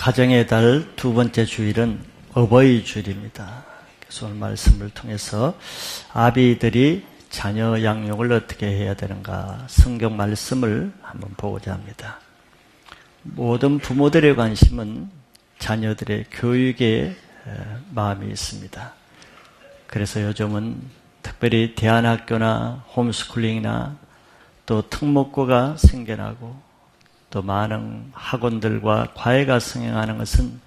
가정의 달 두 번째 주일은 어버이 주일입니다. 그래서 오늘 말씀을 통해서 아비들이 자녀 양육을 어떻게 해야 되는가 성경 말씀을 한번 보고자 합니다. 모든 부모들의 관심은 자녀들의 교육에 마음이 있습니다. 그래서 요즘은 특별히 대안학교나 홈스쿨링이나 또 특목고가 생겨나고 또 많은 학원들과 과외가 성행하는 것은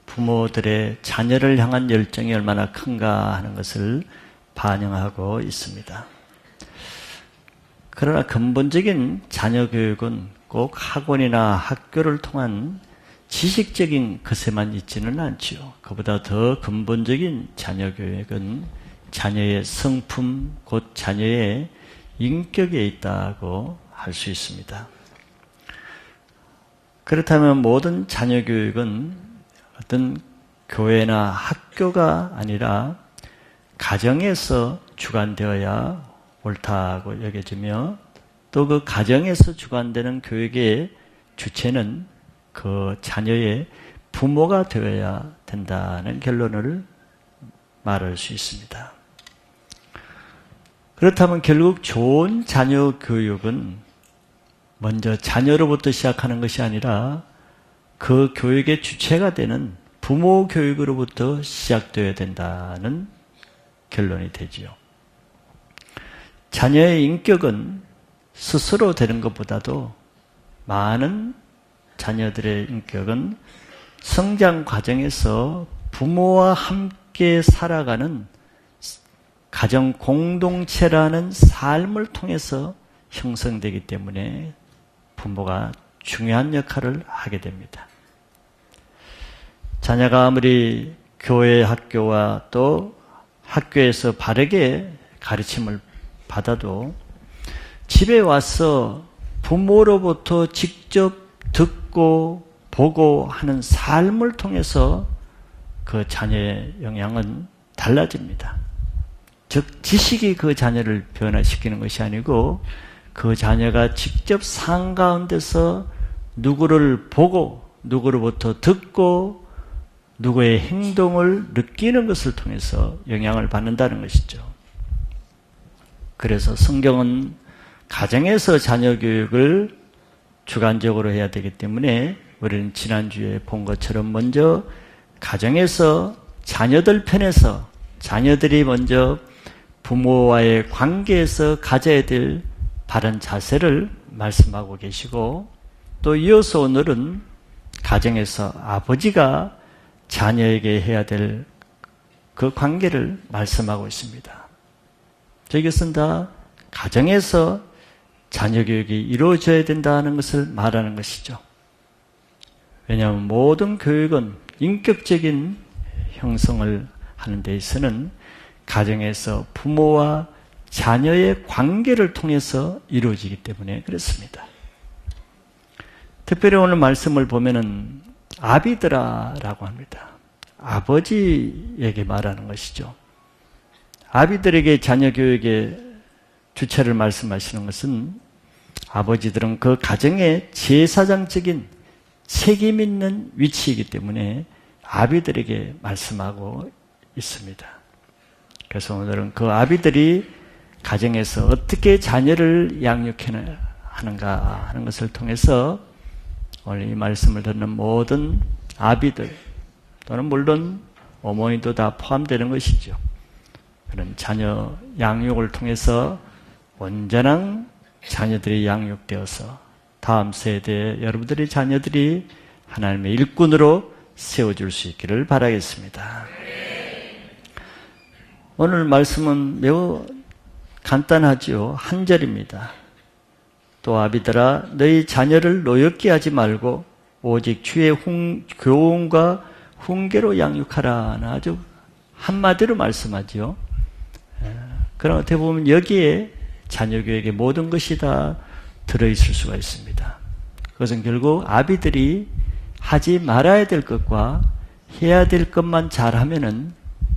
부모들의 자녀를 향한 열정이 얼마나 큰가 하는 것을 반영하고 있습니다. 그러나 근본적인 자녀 교육은 꼭 학원이나 학교를 통한 지식적인 것에만 있지는 않지요. 그보다 더 근본적인 자녀 교육은 자녀의 성품, 곧 자녀의 인격에 있다고 할 수 있습니다. 그렇다면 모든 자녀 교육은 어떤 교회나 학교가 아니라 가정에서 주관되어야 옳다고 여겨지며 또 그 가정에서 주관되는 교육의 주체는 그 자녀의 부모가 되어야 된다는 결론을 말할 수 있습니다. 그렇다면 결국 좋은 자녀 교육은 먼저 자녀로부터 시작하는 것이 아니라 그 교육의 주체가 되는 부모 교육으로부터 시작되어야 된다는 결론이 되지요. 자녀의 인격은 스스로 되는 것보다도 많은 자녀들의 인격은 성장 과정에서 부모와 함께 살아가는 가정 공동체라는 삶을 통해서 형성되기 때문에 부모가 중요한 역할을 하게 됩니다. 자녀가 아무리 교회, 학교와 또 학교에서 바르게 가르침을 받아도 집에 와서 부모로부터 직접 듣고 보고 하는 삶을 통해서 그 자녀의 영향은 달라집니다. 즉 지식이 그 자녀를 변화시키는 것이 아니고 그 자녀가 직접 삶 가운데서 누구를 보고 누구로부터 듣고 누구의 행동을 느끼는 것을 통해서 영향을 받는다는 것이죠. 그래서 성경은 가정에서 자녀 교육을 주관적으로 해야 되기 때문에 우리는 지난주에 본 것처럼 먼저 가정에서 자녀들 편에서 자녀들이 먼저 부모와의 관계에서 가져야 될 바른 자세를 말씀하고 계시고 또 이어서 오늘은 가정에서 아버지가 자녀에게 해야 될 그 관계를 말씀하고 있습니다. 이것은 다 가정에서 자녀 교육이 이루어져야 된다는 것을 말하는 것이죠. 왜냐하면 모든 교육은 인격적인 형성을 하는 데 있어서는 가정에서 부모와 자녀의 관계를 통해서 이루어지기 때문에 그렇습니다. 특별히 오늘 말씀을 보면은 아비들아라고 합니다. 아버지에게 말하는 것이죠. 아비들에게 자녀 교육의 주체를 말씀하시는 것은 아버지들은 그 가정의 제사장적인 책임 있는 위치이기 때문에 아비들에게 말씀하고 있습니다. 그래서 오늘은 그 아비들이 가정에서 어떻게 자녀를 양육해야 하는가 하는 것을 통해서 오늘 이 말씀을 듣는 모든 아비들 또는 물론 어머니도 다 포함되는 것이죠. 그런 자녀 양육을 통해서 온전한 자녀들이 양육되어서 다음 세대에 여러분들의 자녀들이 하나님의 일꾼으로 세워줄 수 있기를 바라겠습니다. 오늘 말씀은 매우 간단하지요. 한 절입니다. 또 아비들아 너희 자녀를 노엽게 하지 말고 오직 주의 교훈과 훈계로 양육하라. 아주 한마디로 말씀하지요. 그럼 어떻게 보면 여기에 자녀 교육의 모든 것이 다 들어있을 수가 있습니다. 그것은 결국 아비들이 하지 말아야 될 것과 해야 될 것만 잘하면은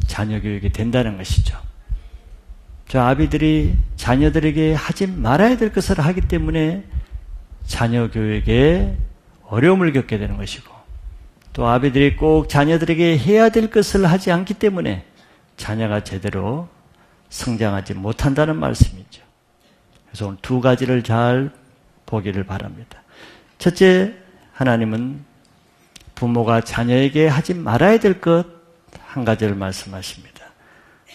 자녀 교육이 된다는 것이죠. 저 아비들이 자녀들에게 하지 말아야 될 것을 하기 때문에 자녀 교육에 어려움을 겪게 되는 것이고 또 아비들이 꼭 자녀들에게 해야 될 것을 하지 않기 때문에 자녀가 제대로 성장하지 못한다는 말씀이죠. 그래서 오늘 두 가지를 잘 보기를 바랍니다. 첫째, 하나님은 부모가 자녀에게 하지 말아야 될 것 한 가지를 말씀하십니다.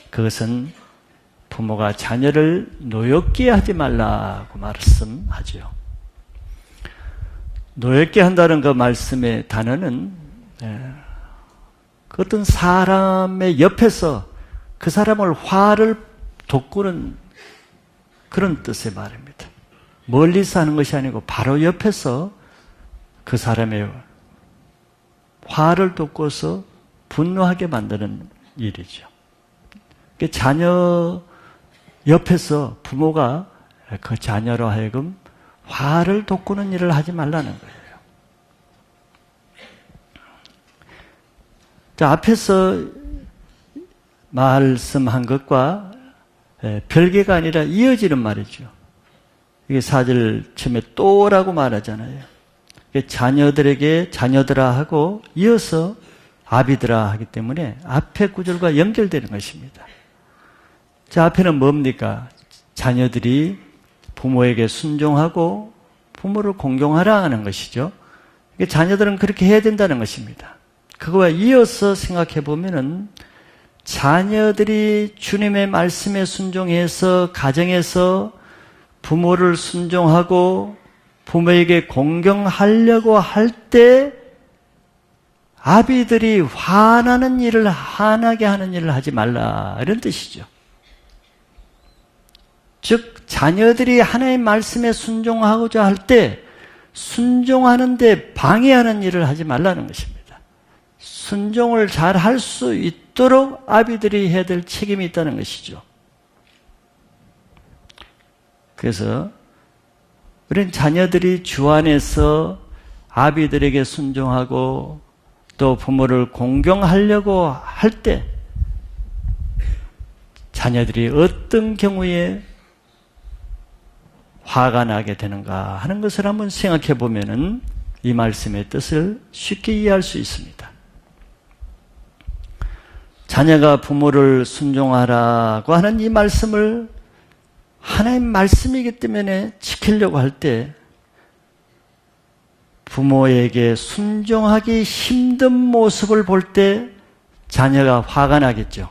그것은 부모가 자녀를 노엽게 하지 말라고 말씀하죠. 노엽게 한다는 그 말씀의 단어는 그 어떤 사람의 옆에서 그 사람을 화를 돋구는 그런 뜻의 말입니다. 멀리서 하는 것이 아니고 바로 옆에서 그 사람의 화를 돋궈서 분노하게 만드는 일이죠. 자녀 옆에서 부모가 그 자녀로 하여금 화를 돋구는 일을 하지 말라는 거예요. 자, 앞에서 말씀한 것과 별개가 아니라 이어지는 말이죠. 이게 4절 처음에 또라고 말하잖아요. 자녀들에게 자녀들아 하고 이어서 아비들아 하기 때문에 앞에 구절과 연결되는 것입니다. 자, 앞에는 뭡니까? 자녀들이 부모에게 순종하고 부모를 공경하라 하는 것이죠. 자녀들은 그렇게 해야 된다는 것입니다. 그거와 이어서 생각해 보면은 자녀들이 주님의 말씀에 순종해서 가정에서 부모를 순종하고 부모에게 공경하려고 할 때 아비들이 화나게 하는 일을 하지 말라 이런 뜻이죠. 즉 자녀들이 하나님의 말씀에 순종하고자 할 때 순종하는데 방해하는 일을 하지 말라는 것입니다. 순종을 잘 할 수 있도록 아비들이 해야 될 책임이 있다는 것이죠. 그래서 우리는 자녀들이 주 안에서 아비들에게 순종하고 또 부모를 공경하려고 할 때 자녀들이 어떤 경우에 화가 나게 되는가 하는 것을 한번 생각해 보면은 이 말씀의 뜻을 쉽게 이해할 수 있습니다. 자녀가 부모를 순종하라고 하는 이 말씀을 하나님 말씀이기 때문에 지키려고 할 때 부모에게 순종하기 힘든 모습을 볼 때 자녀가 화가 나겠죠.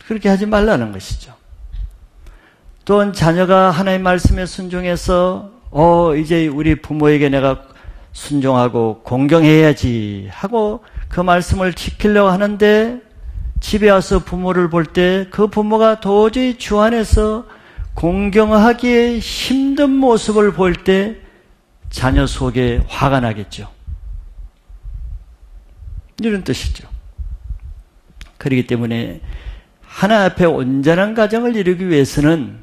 그렇게 하지 말라는 것이죠. 또한 자녀가 하나님 말씀에 순종해서 이제 우리 부모에게 내가 순종하고 공경해야지 하고 그 말씀을 지키려고 하는데 집에 와서 부모를 볼 때 그 부모가 도저히 주 안에서 공경하기에 힘든 모습을 볼 때 자녀 속에 화가 나겠죠. 이런 뜻이죠. 그렇기 때문에 하나 앞에 온전한 가정을 이루기 위해서는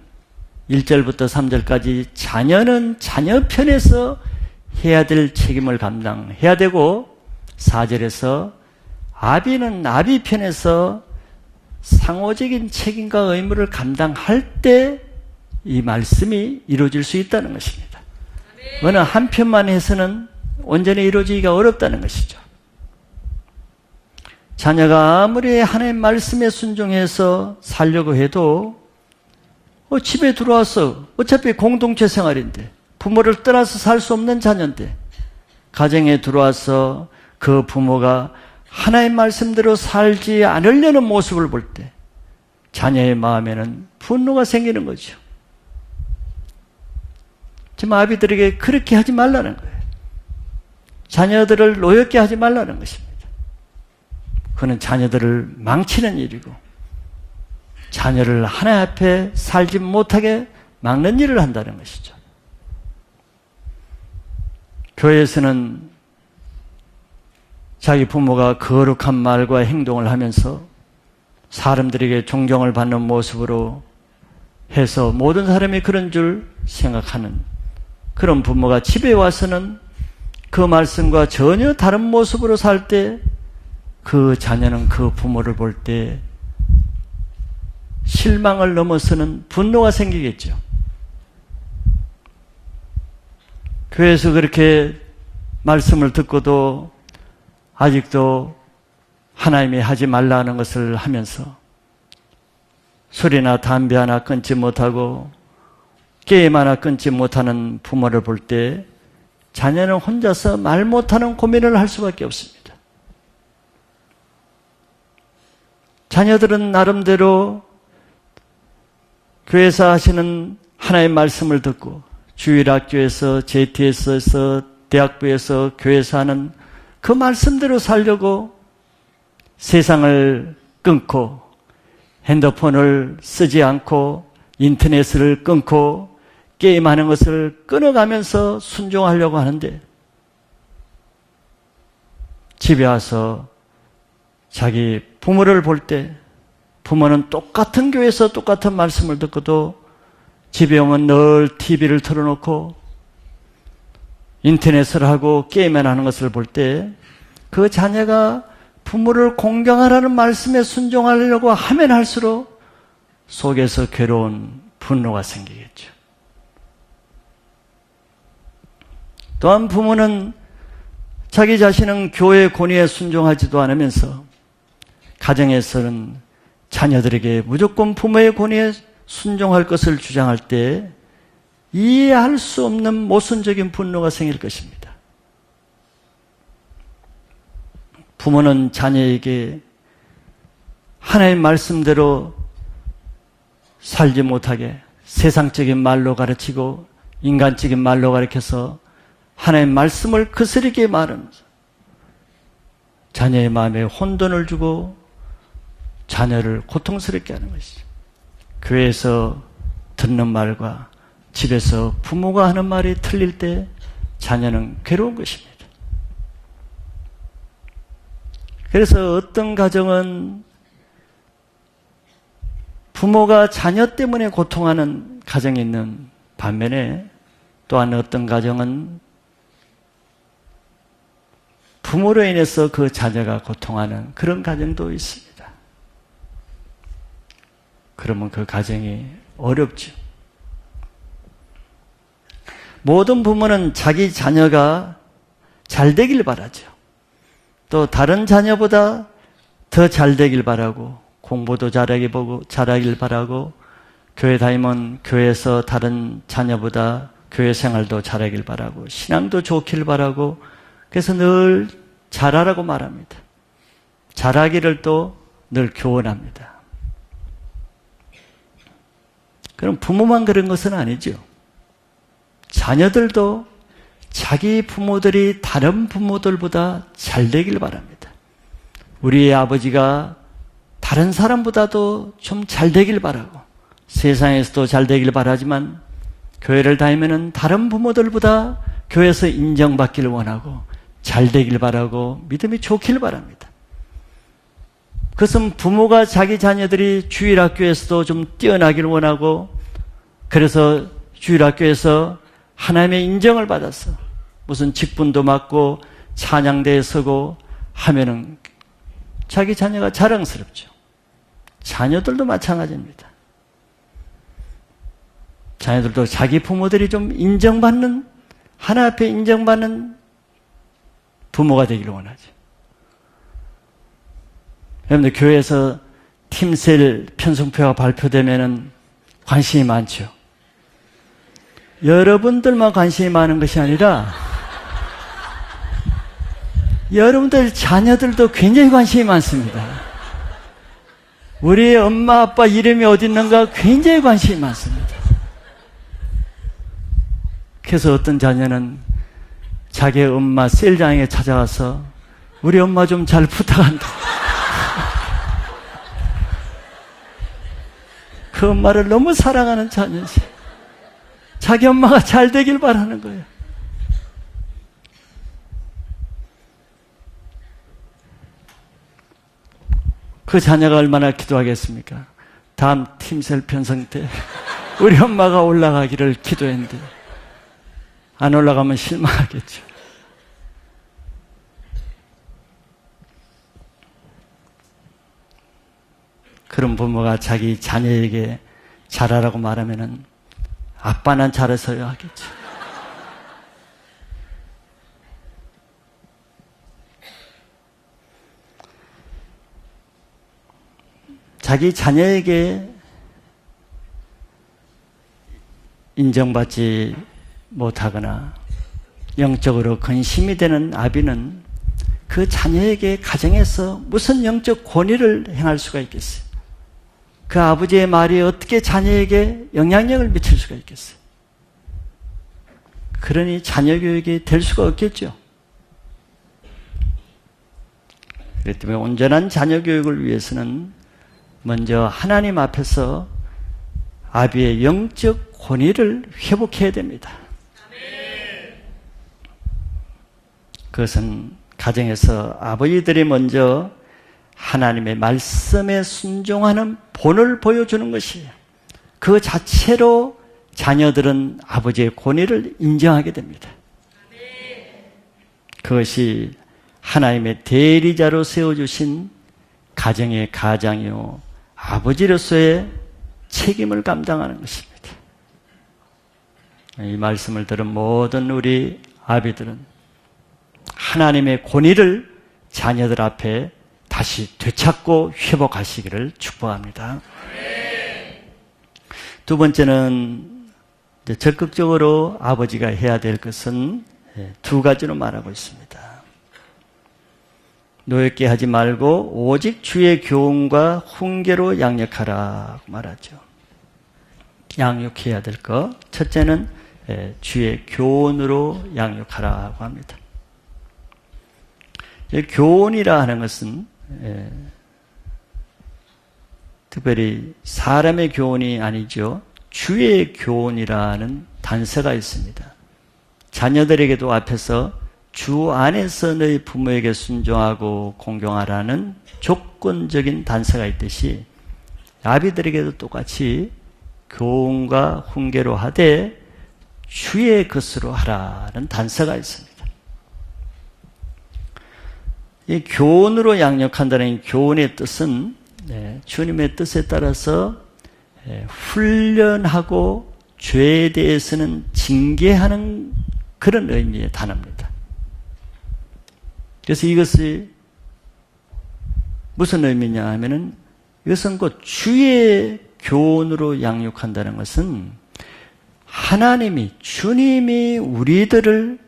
1절부터 3절까지 자녀는 자녀 편에서 해야 될 책임을 감당해야 되고 4절에서 아비는 아비 편에서 상호적인 책임과 의무를 감당할 때 이 말씀이 이루어질 수 있다는 것입니다. 어느 한편만 해서는 온전히 이루어지기가 어렵다는 것이죠. 자녀가 아무리 하나님의 말씀에 순종해서 살려고 해도 집에 들어와서 어차피 공동체 생활인데 부모를 떠나서 살 수 없는 자녀인데 가정에 들어와서 그 부모가 하나님의 말씀대로 살지 않으려는 모습을 볼 때 자녀의 마음에는 분노가 생기는 거죠. 지금 아비들에게 그렇게 하지 말라는 거예요. 자녀들을 노엽게 하지 말라는 것입니다. 그는 자녀들을 망치는 일이고 자녀를 하나님 앞에 살지 못하게 막는 일을 한다는 것이죠. 교회에서는 자기 부모가 거룩한 말과 행동을 하면서 사람들에게 존경을 받는 모습으로 해서 모든 사람이 그런 줄 생각하는 그런 부모가 집에 와서는 그 말씀과 전혀 다른 모습으로 살 때 그 자녀는 그 부모를 볼 때 실망을 넘어서는 분노가 생기겠죠. 교회에서 그렇게 말씀을 듣고도 아직도 하나님이 하지 말라는 것을 하면서 술이나 담배 하나 끊지 못하고 게임 하나 끊지 못하는 부모를 볼 때 자녀는 혼자서 말 못하는 고민을 할 수밖에 없습니다. 자녀들은 나름대로 교회에서 하시는 하나님의 말씀을 듣고 주일학교에서 JTS에서 대학부에서 교회에서 하는 그 말씀대로 살려고 세상을 끊고 핸드폰을 쓰지 않고 인터넷을 끊고 게임하는 것을 끊어가면서 순종하려고 하는데 집에 와서 자기 부모를 볼 때 부모는 똑같은 교회에서 똑같은 말씀을 듣고도 집에 오면 늘 TV를 틀어놓고 인터넷을 하고 게임을 하는 것을 볼 때 그 자녀가 부모를 공경하라는 말씀에 순종하려고 하면 할수록 속에서 괴로운 분노가 생기겠죠. 또한 부모는 자기 자신은 교회의 권위에 순종하지도 않으면서 가정에서는 자녀들에게 무조건 부모의 권위에 순종할 것을 주장할 때 이해할 수 없는 모순적인 분노가 생길 것입니다. 부모는 자녀에게 하나님의 말씀대로 살지 못하게 세상적인 말로 가르치고 인간적인 말로 가르쳐서 하나님의 말씀을 거스르게 말하면서 자녀의 마음에 혼돈을 주고 자녀를 고통스럽게 하는 것이죠. 교회에서 듣는 말과 집에서 부모가 하는 말이 틀릴 때 자녀는 괴로운 것입니다. 그래서 어떤 가정은 부모가 자녀 때문에 고통하는 가정이 있는 반면에 또한 어떤 가정은 부모로 인해서 그 자녀가 고통하는 그런 가정도 있습니다. 그러면 그 가정이 어렵죠. 모든 부모는 자기 자녀가 잘 되길 바라죠. 또 다른 자녀보다 더 잘 되길 바라고 공부도 잘하길 바라고 교회 다니면 교회에서 다른 자녀보다 교회 생활도 잘하길 바라고 신앙도 좋길 바라고 그래서 늘 잘하라고 말합니다. 잘하기를 또 늘 교훈합니다. 그럼 부모만 그런 것은 아니죠. 자녀들도 자기 부모들이 다른 부모들보다 잘 되길 바랍니다. 우리의 아버지가 다른 사람보다도 좀 잘 되길 바라고 세상에서도 잘 되길 바라지만 교회를 다니면은 다른 부모들보다 교회에서 인정받기를 원하고 잘 되길 바라고 믿음이 좋길 바랍니다. 그것은 부모가 자기 자녀들이 주일학교에서도 좀 뛰어나기를 원하고 그래서 주일학교에서 하나님의 인정을 받았어. 무슨 직분도 맡고 찬양대에 서고 하면은 자기 자녀가 자랑스럽죠. 자녀들도 마찬가지입니다. 자녀들도 자기 부모들이 좀 인정받는 하나 앞에 인정받는 부모가 되기를 원하죠. 여러분들 교회에서 팀셀 편성표가 발표되면은 관심이 많죠. 여러분들만 관심이 많은 것이 아니라 여러분들 자녀들도 굉장히 관심이 많습니다. 우리 엄마 아빠 이름이 어디 있는가 굉장히 관심이 많습니다. 그래서 어떤 자녀는 자기 엄마 셀장에 찾아와서 우리 엄마 좀 잘 부탁한다. 그 엄마를 너무 사랑하는 자녀지. 자기 엄마가 잘 되길 바라는 거예요. 그 자녀가 얼마나 기도하겠습니까? 다음 팀셀 편성 때 우리 엄마가 올라가기를 기도했는데 안 올라가면 실망하겠죠. 그런 부모가 자기 자녀에게 잘하라고 말하면은 아빠는 잘해서요 하겠죠. 자기 자녀에게 인정받지 못하거나 영적으로 근심이 되는 아비는 그 자녀에게 가정에서 무슨 영적 권위를 행할 수가 있겠어요? 그 아버지의 말이 어떻게 자녀에게 영향력을 미칠 수가 있겠어요? 그러니 자녀 교육이 될 수가 없겠죠. 그렇기 때문에 온전한 자녀 교육을 위해서는 먼저 하나님 앞에서 아비의 영적 권위를 회복해야 됩니다. 그것은 가정에서 아버지들이 먼저 하나님의 말씀에 순종하는 본을 보여주는 것이에요. 그 자체로 자녀들은 아버지의 권위를 인정하게 됩니다. 그것이 하나님의 대리자로 세워주신 가정의 가장이요 아버지로서의 책임을 감당하는 것입니다. 이 말씀을 들은 모든 우리 아비들은 하나님의 권위를 자녀들 앞에 다시 되찾고 회복하시기를 축복합니다. 두 번째는 적극적으로 아버지가 해야 될 것은 두 가지로 말하고 있습니다. 노엽게 하지 말고 오직 주의 교훈과 훈계로 양육하라고 말하죠. 양육해야 될 것. 첫째는 주의 교훈으로 양육하라고 합니다. 교훈이라 하는 것은 특별히 사람의 교훈이 아니죠. 주의 교훈이라는 단서가 있습니다. 자녀들에게도 앞에서 주 안에서 너희 부모에게 순종하고 공경하라는 조건적인 단서가 있듯이 아비들에게도 똑같이 교훈과 훈계로 하되 주의 것으로 하라는 단서가 있습니다. 이 교훈으로 양육한다는 교훈의 뜻은 주님의 뜻에 따라서 훈련하고 죄에 대해서는 징계하는 그런 의미의 단어입니다. 그래서 이것이 무슨 의미냐 하면은 이것은 곧 주의 교훈으로 양육한다는 것은 하나님이 주님이 우리들을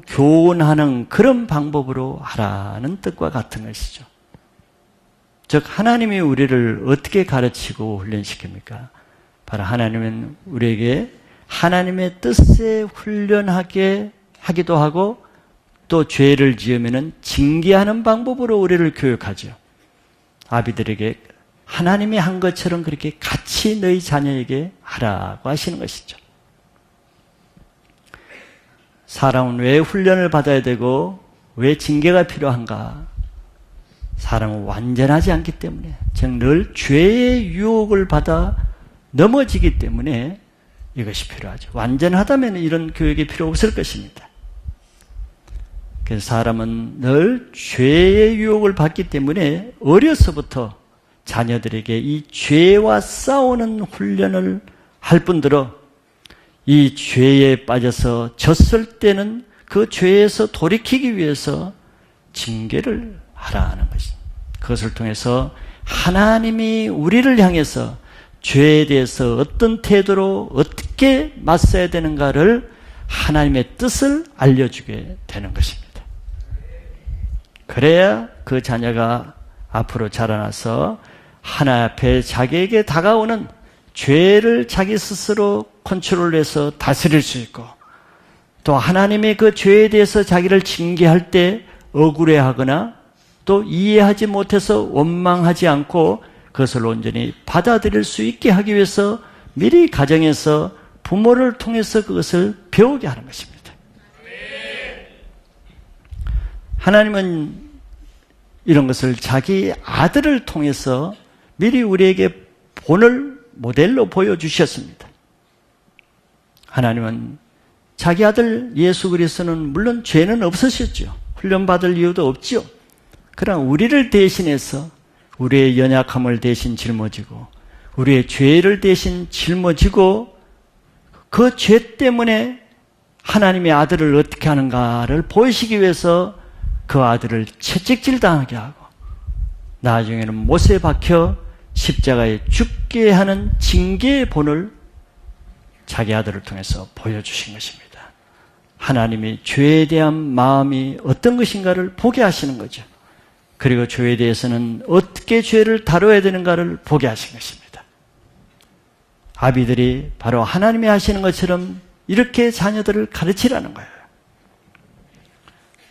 교훈하는 그런 방법으로 하라는 뜻과 같은 것이죠. 즉 하나님이 우리를 어떻게 가르치고 훈련시킵니까? 바로 하나님은 우리에게 하나님의 뜻에 훈련하게 하기도 하고 또 죄를 지으면 징계하는 방법으로 우리를 교육하죠. 아비들에게 하나님이 한 것처럼 그렇게 같이 너희 자녀에게 하라고 하시는 것이죠. 사람은 왜 훈련을 받아야 되고 왜 징계가 필요한가? 사람은 완전하지 않기 때문에, 즉 늘 죄의 유혹을 받아 넘어지기 때문에 이것이 필요하죠. 완전하다면 이런 교육이 필요 없을 것입니다. 그래서 사람은 늘 죄의 유혹을 받기 때문에 어려서부터 자녀들에게 이 죄와 싸우는 훈련을 할 뿐더러 이 죄에 빠져서 졌을 때는 그 죄에서 돌이키기 위해서 징계를 하라는 것입니다. 그것을 통해서 하나님이 우리를 향해서 죄에 대해서 어떤 태도로 어떻게 맞서야 되는가를 하나님의 뜻을 알려주게 되는 것입니다. 그래야 그 자녀가 앞으로 자라나서 하나님 앞에 자기에게 다가오는 죄를 자기 스스로 컨트롤해서 다스릴 수 있고, 또 하나님의 그 죄에 대해서 자기를 징계할 때 억울해하거나 또 이해하지 못해서 원망하지 않고 그것을 온전히 받아들일 수 있게 하기 위해서 미리 가정에서 부모를 통해서 그것을 배우게 하는 것입니다. 하나님은 이런 것을 자기 아들을 통해서 미리 우리에게 본을 모델로 보여주셨습니다. 하나님은 자기 아들 예수 그리스도는 물론 죄는 없으셨죠. 훈련받을 이유도 없죠. 그러나 우리를 대신해서 우리의 연약함을 대신 짊어지고 우리의 죄를 대신 짊어지고 그 죄 때문에 하나님의 아들을 어떻게 하는가를 보이시기 위해서 그 아들을 채찍질 당하게 하고 나중에는 못에 박혀 십자가에 죽게 하는 징계의 본을 자기 아들을 통해서 보여주신 것입니다. 하나님이 죄에 대한 마음이 어떤 것인가를 보게 하시는 거죠. 그리고 죄에 대해서는 어떻게 죄를 다뤄야 되는가를 보게 하신 것입니다. 아비들이 바로 하나님이 하시는 것처럼 이렇게 자녀들을 가르치라는 거예요.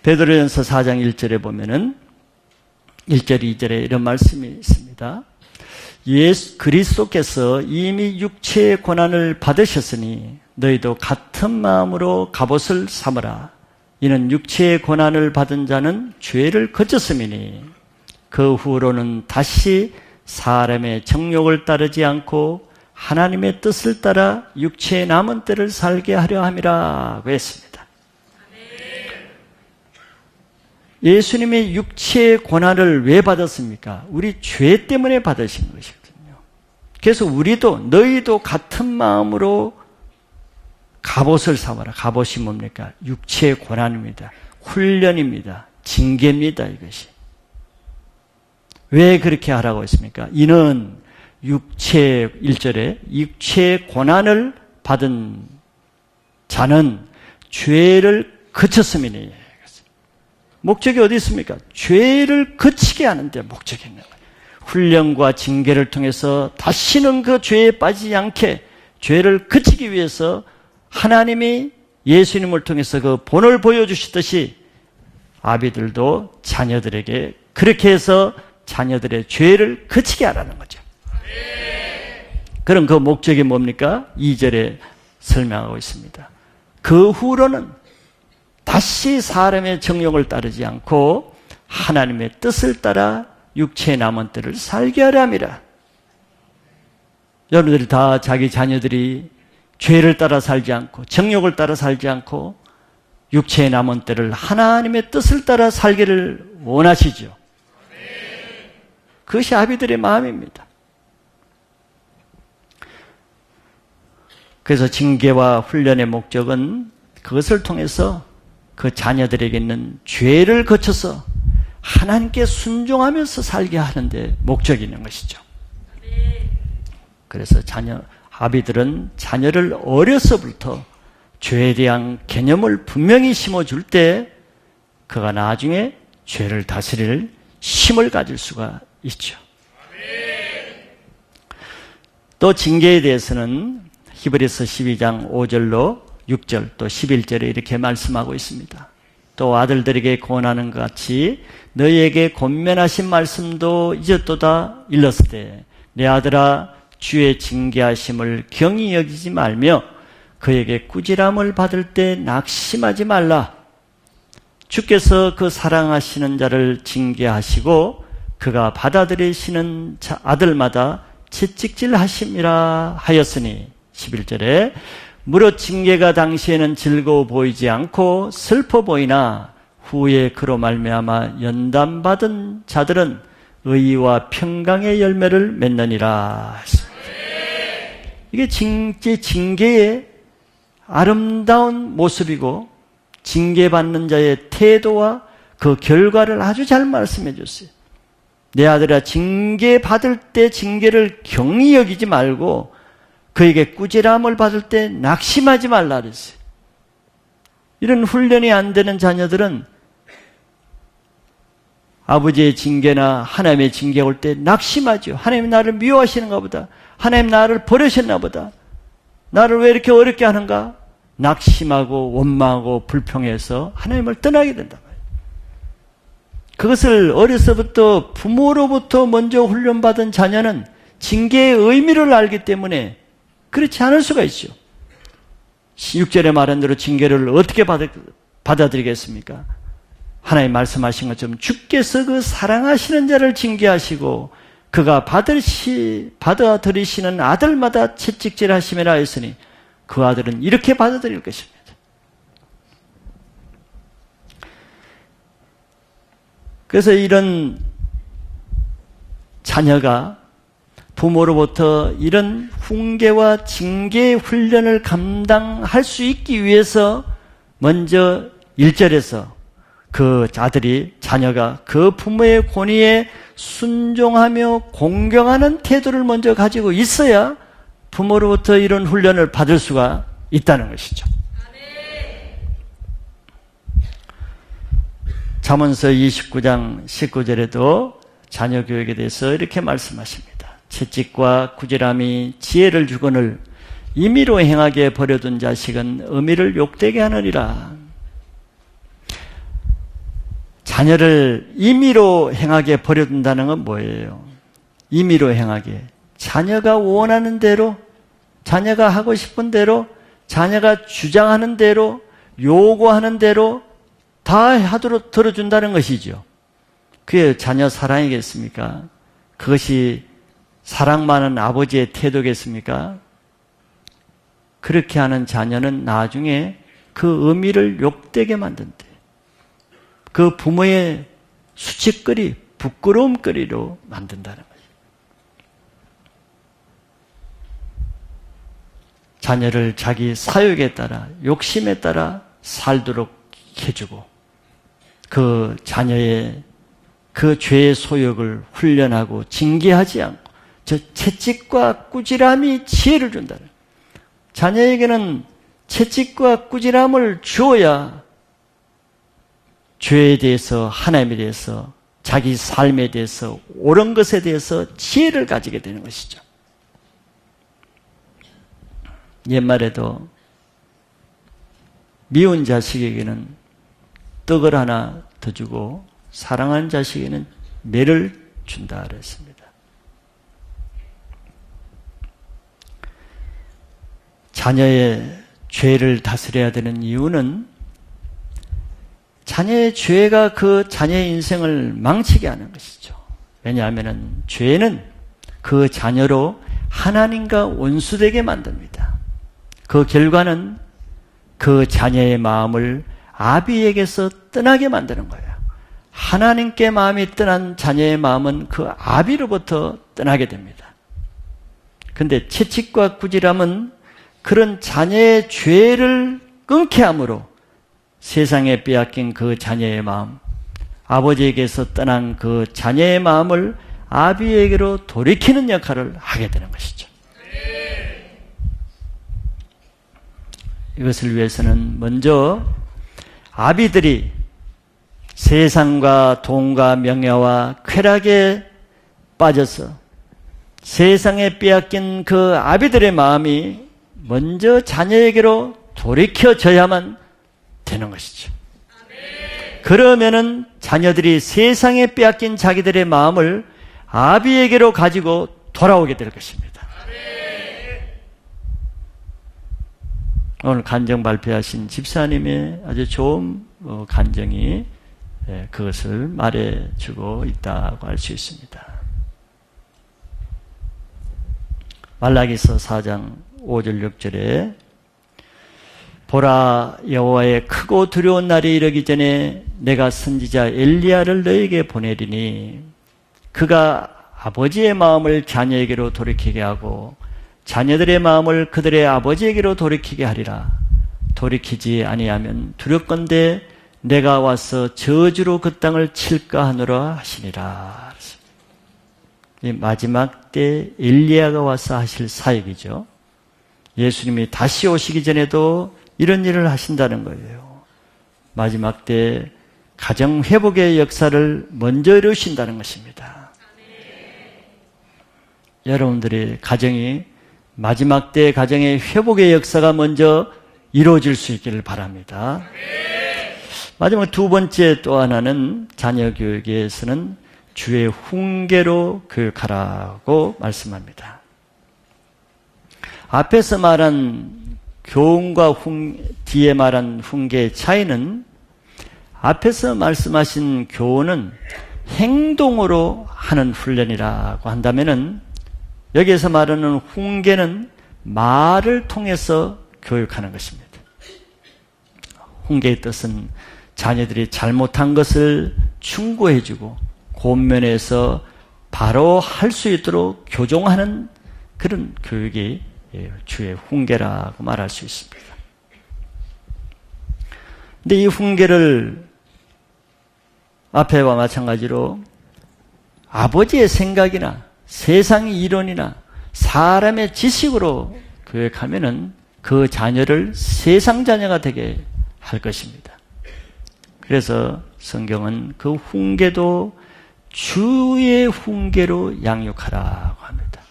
베드로전서 4장 1절에 보면은 1절, 2절에 이런 말씀이 있습니다. 예수 그리스도께서 이미 육체의 고난을 받으셨으니 너희도 같은 마음으로 갑옷을 삼으라. 이는 육체의 고난을 받은 자는 죄를 거쳤음이니 그 후로는 다시 사람의 정욕을 따르지 않고 하나님의 뜻을 따라 육체의 남은 때를 살게 하려 함이라고 했습니다. 예수님이 육체의 고난을 왜 받았습니까? 우리 죄 때문에 받으신 것이거든요. 그래서 우리도 너희도 같은 마음으로 갑옷을 삼아라. 갑옷이 뭡니까? 육체의 고난입니다. 훈련입니다. 징계입니다. 이것이. 왜 그렇게 하라고 했습니까? 이는 1절에 육체의 고난을 받은 자는 죄를 거쳤음이니. 목적이 어디 있습니까? 죄를 거치게 하는데 목적이 있는 거예요. 훈련과 징계를 통해서 다시는 그 죄에 빠지지 않게 죄를 거치기 위해서 하나님이 예수님을 통해서 그 본을 보여주시듯이 아비들도 자녀들에게 그렇게 해서 자녀들의 죄를 거치게 하라는 거죠. 그럼 그 목적이 뭡니까? 2절에 설명하고 있습니다. 그 후로는 다시 사람의 정욕을 따르지 않고 하나님의 뜻을 따라 육체의 남은 때를 살게 하려 함이라. 여러분들이 다 자기 자녀들이 죄를 따라 살지 않고 정욕을 따라 살지 않고 육체의 남은 때를 하나님의 뜻을 따라 살기를 원하시죠. 그것이 아비들의 마음입니다. 그래서 징계와 훈련의 목적은 그것을 통해서 그 자녀들에게 있는 죄를 거쳐서 하나님께 순종하면서 살게 하는데 목적이 있는 것이죠. 그래서 아비들은 자녀를 어려서부터 죄에 대한 개념을 분명히 심어줄 때 그가 나중에 죄를 다스릴 힘을 가질 수가 있죠. 또 징계에 대해서는 히브리서 12장 5절로 6절 또 11절에 이렇게 말씀하고 있습니다. 또 아들들에게 권하는 것 같이 너희에게 권면하신 말씀도 이제또다 일렀으되 내 아들아 주의 징계하심을 경히 여기지 말며 그에게 꾸지람을 받을 때 낙심하지 말라. 주께서 그 사랑하시는 자를 징계하시고 그가 받아들이시는 아들마다 채찍질하심이라 하였으니 11절에 무릇 징계가 당시에는 즐거워 보이지 않고 슬퍼 보이나 후에 그로 말미암아 연단받은 자들은 의와 평강의 열매를 맺느니라. 이게 징계의 아름다운 모습이고 징계받는 자의 태도와 그 결과를 아주 잘 말씀해 줬어요. 내 아들아 징계받을 때 징계를 경히 여기지 말고 그에게 꾸지람을 받을 때 낙심하지 말라 그랬어요. 이런 훈련이 안 되는 자녀들은 아버지의 징계나 하나님의 징계가 올 때 낙심하죠. 하나님이 나를 미워하시는가 보다. 하나님 나를 버리셨나 보다. 나를 왜 이렇게 어렵게 하는가? 낙심하고 원망하고 불평해서 하나님을 떠나게 된다. 그것을 어려서부터 부모로부터 먼저 훈련받은 자녀는 징계의 의미를 알기 때문에 그렇지 않을 수가 있죠. 6절에 말한 대로 징계를 어떻게 받아들이겠습니까? 하나님 말씀하신 것처럼 주께서 그 사랑하시는 자를 징계하시고 그가 받아들이시는 아들마다 채찍질하심이라 했으니 그 아들은 이렇게 받아들일 것입니다. 그래서 이런 자녀가 부모로부터 이런 훈계와 징계의 훈련을 감당할 수 있기 위해서 먼저 1절에서 그 자녀가 그 부모의 권위에 순종하며 공경하는 태도를 먼저 가지고 있어야 부모로부터 이런 훈련을 받을 수가 있다는 것이죠. 잠언서 29장 19절에도 자녀 교육에 대해서 이렇게 말씀하십니다. 채찍과 꾸지람이 지혜를 주거늘 임의로 행하게 버려둔 자식은 어미를 욕되게 하느니라. 자녀를 임의로 행하게 버려둔다는 건 뭐예요? 임의로 행하게. 자녀가 원하는 대로, 자녀가 하고 싶은 대로, 자녀가 주장하는 대로, 요구하는 대로 다 하도록 들어준다는 것이죠. 그게 자녀 사랑이겠습니까? 그것이 사랑 많은 아버지의 태도겠습니까? 그렇게 하는 자녀는 나중에 그 어미를 욕되게 만든대. 그 부모의 수치거리, 부끄러움거리로 만든다는 거예요. 자녀를 자기 사욕에 따라, 욕심에 따라 살도록 해주고 그 자녀의 그 죄의 소욕을 훈련하고 징계하지 않고 저 채찍과 꾸지람이 지혜를 준다는 거예요. 자녀에게는 채찍과 꾸지람을 주어야 죄에 대해서, 하나님에 대해서, 자기 삶에 대해서, 옳은 것에 대해서 지혜를 가지게 되는 것이죠. 옛말에도 미운 자식에게는 떡을 하나 더 주고 사랑하는 자식에게는 매를 준다 그랬습니다. 자녀의 죄를 다스려야 되는 이유는 자녀의 죄가 그 자녀의 인생을 망치게 하는 것이죠. 왜냐하면 죄는 그 자녀로 하나님과 원수되게 만듭니다. 그 결과는 그 자녀의 마음을 아비에게서 떠나게 만드는 거예요. 하나님께 마음이 떠난 자녀의 마음은 그 아비로부터 떠나게 됩니다. 그런데 채찍과 꾸지람은 그런 자녀의 죄를 끊게 함으로 세상에 빼앗긴 그 자녀의 마음, 아버지에게서 떠난 그 자녀의 마음을 아비에게로 돌이키는 역할을 하게 되는 것이죠. 이것을 위해서는 먼저 아비들이 세상과 돈과 명예와 쾌락에 빠져서 세상에 빼앗긴 그 아비들의 마음이 먼저 자녀에게로 돌이켜져야만 되는 것이죠. 그러면은 자녀들이 세상에 빼앗긴 자기들의 마음을 아비에게로 가지고 돌아오게 될 것입니다. 오늘 간증 발표하신 집사님의 아주 좋은 간증이 그것을 말해주고 있다고 할 수 있습니다. 말라기서 4장 5절 6절에 보라, 여호와의 크고 두려운 날이 이르기 전에 내가 선지자 엘리야를 너에게 보내리니 그가 아버지의 마음을 자녀에게로 돌이키게 하고 자녀들의 마음을 그들의 아버지에게로 돌이키게 하리라. 돌이키지 아니하면 두렵건대 내가 와서 저주로 그 땅을 칠까 하노라 하시니라. 이 마지막 때 엘리야가 와서 하실 사역이죠. 예수님이 다시 오시기 전에도 이런 일을 하신다는 거예요. 마지막 때 가정 회복의 역사를 먼저 이루신다는 것입니다. 여러분들의 가정이 마지막 때 가정의 회복의 역사가 먼저 이루어질 수 있기를 바랍니다. 마지막 두 번째 또 하나는 자녀 교육에서는 주의 훈계로 교육하라고 말씀합니다. 앞에서 말한 교훈과 뒤에 말한 훈계의 차이는 앞에서 말씀하신 교훈은 행동으로 하는 훈련이라고 한다면은 여기에서 말하는 훈계는 말을 통해서 교육하는 것입니다. 훈계의 뜻은 자녀들이 잘못한 것을 충고해주고 권면해서 바로 할 수 있도록 교정하는 그런 교육이 주의 훈계라고 말할 수 있습니다. 근데 이 훈계를 앞에와 마찬가지로 아버지의 생각이나 세상의 이론이나 사람의 지식으로 교육하면은 그 자녀를 세상 자녀가 되게 할 것입니다. 그래서 성경은 그 훈계도 주의 훈계로 양육하라고 합니다.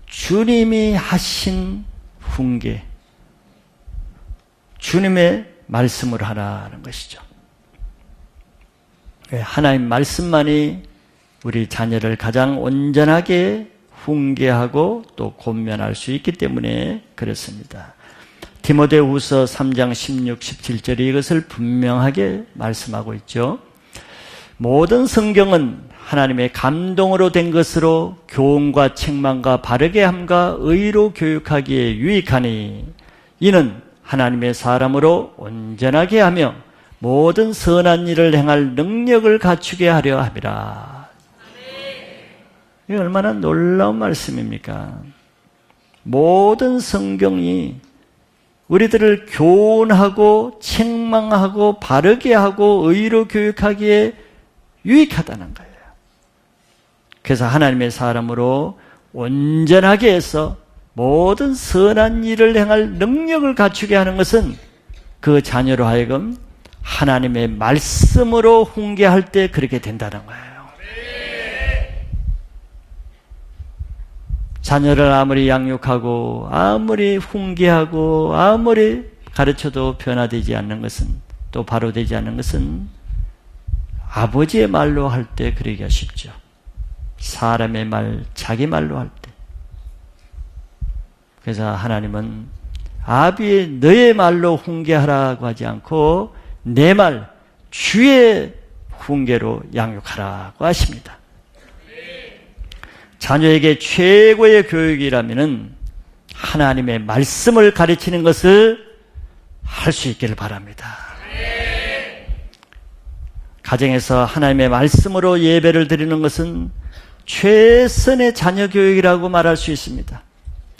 주님이 하신 훈계, 주님의 말씀을 하라는 것이죠. 하나님 말씀만이 우리 자녀를 가장 온전하게 훈계하고 또 권면할 수 있기 때문에 그렇습니다. 디모데후서 3장 16, 17절이 이것을 분명하게 말씀하고 있죠. 모든 성경은 하나님의 감동으로 된 것으로 교훈과 책망과 바르게 함과 의로 교육하기에 유익하니 이는 하나님의 사람으로 온전하게 하며 모든 선한 일을 행할 능력을 갖추게 하려 함이라. 이게 얼마나 놀라운 말씀입니까? 모든 성경이 우리들을 교훈하고 책망하고 바르게 하고 의로 교육하기에 유익하다는 거예요. 그래서 하나님의 사람으로 온전하게 해서 모든 선한 일을 행할 능력을 갖추게 하는 것은 그 자녀로 하여금 하나님의 말씀으로 훈계할 때 그렇게 된다는 거예요. 자녀를 아무리 양육하고 아무리 훈계하고 아무리 가르쳐도 변화되지 않는 것은, 또 바로 되지 않는 것은 아버지의 말로 할 때 그러기가 쉽죠. 사람의 말, 자기 말로 할 때. 그래서 하나님은 아비의 너의 말로 훈계하라고 하지 않고 내 말, 주의 훈계로 양육하라고 하십니다. 자녀에게 최고의 교육이라면은 하나님의 말씀을 가르치는 것을 할 수 있기를 바랍니다. 가정에서 하나님의 말씀으로 예배를 드리는 것은 최선의 자녀 교육이라고 말할 수 있습니다.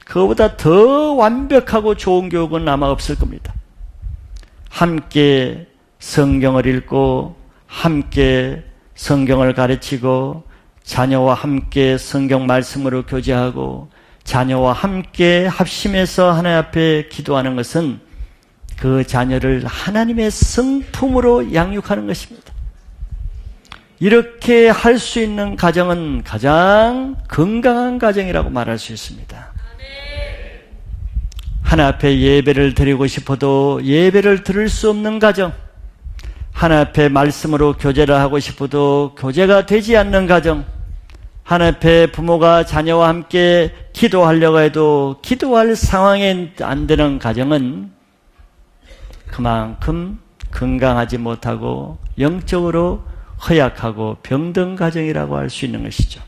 그거보다 더 완벽하고 좋은 교육은 아마 없을 겁니다. 함께 성경을 읽고 함께 성경을 가르치고 자녀와 함께 성경 말씀으로 교제하고 자녀와 함께 합심해서 하나님 앞에 기도하는 것은 그 자녀를 하나님의 성품으로 양육하는 것입니다. 이렇게 할 수 있는 가정은 가장 건강한 가정이라고 말할 수 있습니다. 하나님 앞에 예배를 드리고 싶어도 예배를 드릴 수 없는 가정, 하나님 앞에 말씀으로 교제를 하고 싶어도 교제가 되지 않는 가정, 하나님 앞에 부모가 자녀와 함께 기도하려고 해도 기도할 상황에 안 되는 가정은 그만큼 건강하지 못하고 영적으로 허약하고 병든 가정이라고 할 수 있는 것이죠.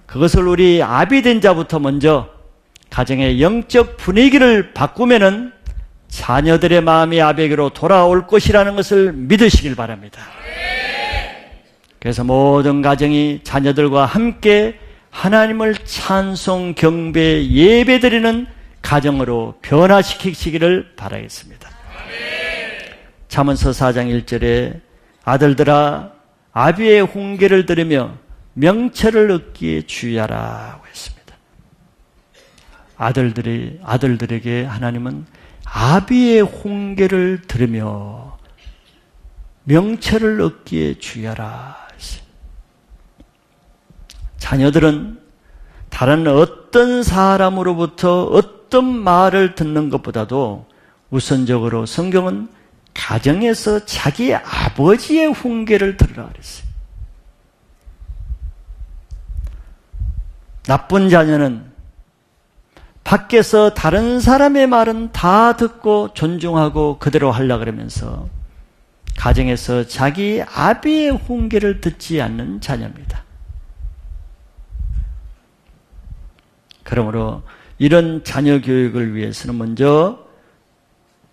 그것을 우리 아비된 자부터 먼저 가정의 영적 분위기를 바꾸면은 자녀들의 마음이 아비에게로 돌아올 것이라는 것을 믿으시길 바랍니다. 그래서 모든 가정이 자녀들과 함께 하나님을 찬송, 경배, 예배드리는 가정으로 변화시키시기를 바라겠습니다. 잠언서 4장 1절에 아들들아 아비의 훈계를 들으며 명철을 얻기에 주의하라고 했습니다. 아들들에게 하나님은 아비의 훈계를 들으며 명철을 얻기에 주의하라 했어요. 자녀들은 다른 어떤 사람으로부터 어떤 말을 듣는 것보다도 우선적으로 성경은 가정에서 자기 아버지의 훈계를 들으라 그랬어요. 나쁜 자녀는 밖에서 다른 사람의 말은 다 듣고 존중하고 그대로 하려고 그러면서 가정에서 자기 아비의 훈계를 듣지 않는 자녀입니다. 그러므로 이런 자녀 교육을 위해서는 먼저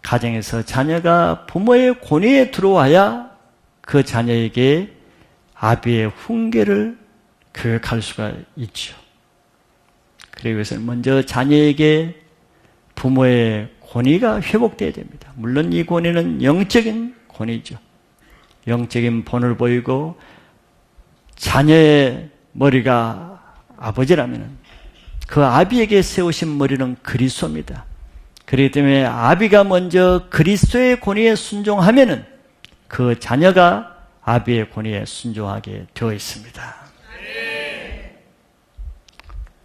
가정에서 자녀가 부모의 권위에 들어와야 그 자녀에게 아비의 훈계를 교육할 수가 있죠. 그러기 위해서는 먼저 자녀에게 부모의 권위가 회복되어야 됩니다. 물론 이 권위는 영적인 권위죠. 영적인 본을 보이고 자녀의 머리가 아버지라면 그 아비에게 세우신 머리는 그리스도입니다. 그렇기 때문에 아비가 먼저 그리스도의 권위에 순종하면은 그 자녀가 아비의 권위에 순종하게 되어 있습니다.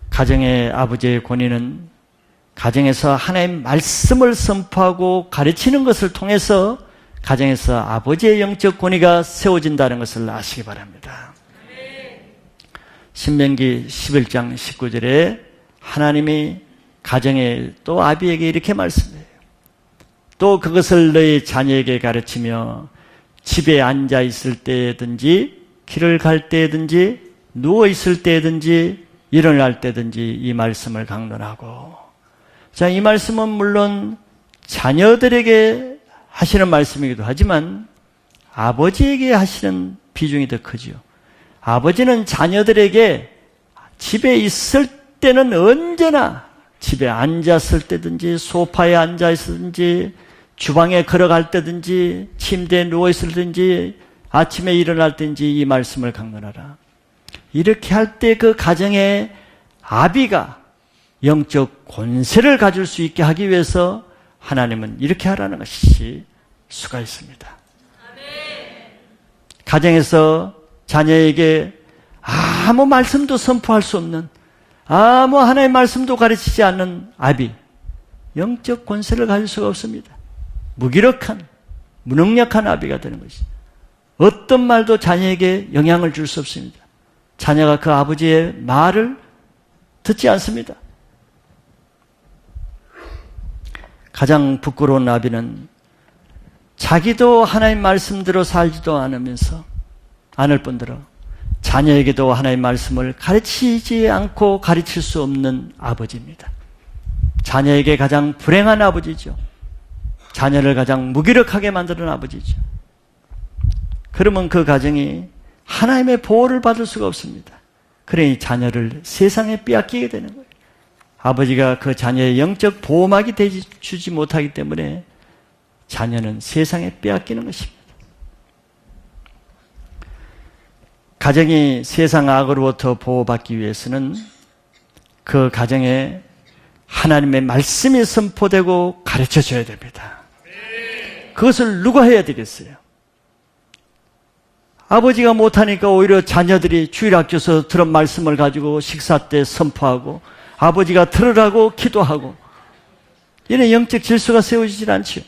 가정의 아버지의 권위는 가정에서 하나님의 말씀을 선포하고 가르치는 것을 통해서 가정에서 아버지의 영적 권위가 세워진다는 것을 아시기 바랍니다. 신명기 11장 19절에 하나님이 가정에 또 아비에게 이렇게 말씀해요. 또 그것을 너희 자녀에게 가르치며 집에 앉아 있을 때든지 길을 갈 때든지 누워 있을 때든지 일어날 때든지 이 말씀을 강론하고. 자, 이 말씀은 물론 자녀들에게 하시는 말씀이기도 하지만 아버지에게 하시는 비중이 더 크죠. 아버지는 자녀들에게 집에 있을 때는 언제나 집에 앉았을 때든지 소파에 앉아 있든지 주방에 걸어갈 때든지 침대에 누워 있을 때든지 아침에 일어날 때든지 이 말씀을 강론하라. 이렇게 할 때 그 가정에 아비가 영적 권세를 가질 수 있게 하기 위해서 하나님은 이렇게 하라는 것이 수가 있습니다. 가정에서 자녀에게 아무 말씀도 선포할 수 없는, 아무 하나님의 말씀도 가르치지 않는 아비, 영적 권세를 가질 수가 없습니다. 무기력한, 무능력한 아비가 되는 것이죠. 어떤 말도 자녀에게 영향을 줄 수 없습니다. 자녀가 그 아버지의 말을 듣지 않습니다. 가장 부끄러운 아비는 자기도 하나님 말씀대로 살지도 않을 뿐더러 자녀에게도 하나님 말씀을 가르치지 않고 가르칠 수 없는 아버지입니다. 자녀에게 가장 불행한 아버지죠. 자녀를 가장 무기력하게 만드는 아버지죠. 그러면 그 가정이 하나님의 보호를 받을 수가 없습니다. 그러니 자녀를 세상에 빼앗기게 되는 거예요. 아버지가 그 자녀의 영적 보호막이 되주지 못하기 때문에 자녀는 세상에 빼앗기는 것입니다. 가정이 세상 악으로부터 보호받기 위해서는 그 가정에 하나님의 말씀이 선포되고 가르쳐줘야 됩니다. 그것을 누가 해야 되겠어요? 아버지가 못하니까 오히려 자녀들이 주일학교에서 들은 말씀을 가지고 식사 때 선포하고 아버지가 들으라고 기도하고 이런 영적 질서가 세워지질 않지요.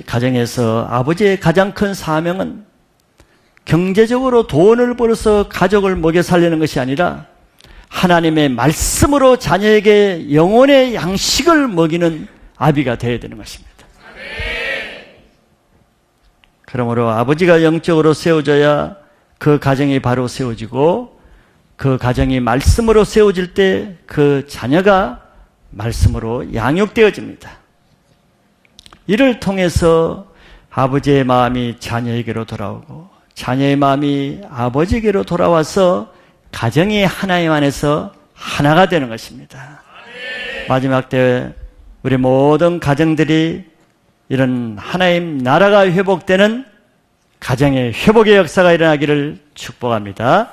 가정에서 아버지의 가장 큰 사명은 경제적으로 돈을 벌어서 가족을 먹여 살리는 것이 아니라 하나님의 말씀으로 자녀에게 영혼의 양식을 먹이는 아비가 되어야 되는 것입니다. 그러므로 아버지가 영적으로 세워져야 그 가정이 바로 세워지고 그 가정이 말씀으로 세워질 때 그 자녀가 말씀으로 양육되어집니다. 이를 통해서 아버지의 마음이 자녀에게로 돌아오고 자녀의 마음이 아버지에게로 돌아와서 가정이 하나님 안에서 하나가 되는 것입니다. 마지막 때 우리 모든 가정들이 이런 하나님 나라가 회복되는 가정의 회복의 역사가 일어나기를 축복합니다.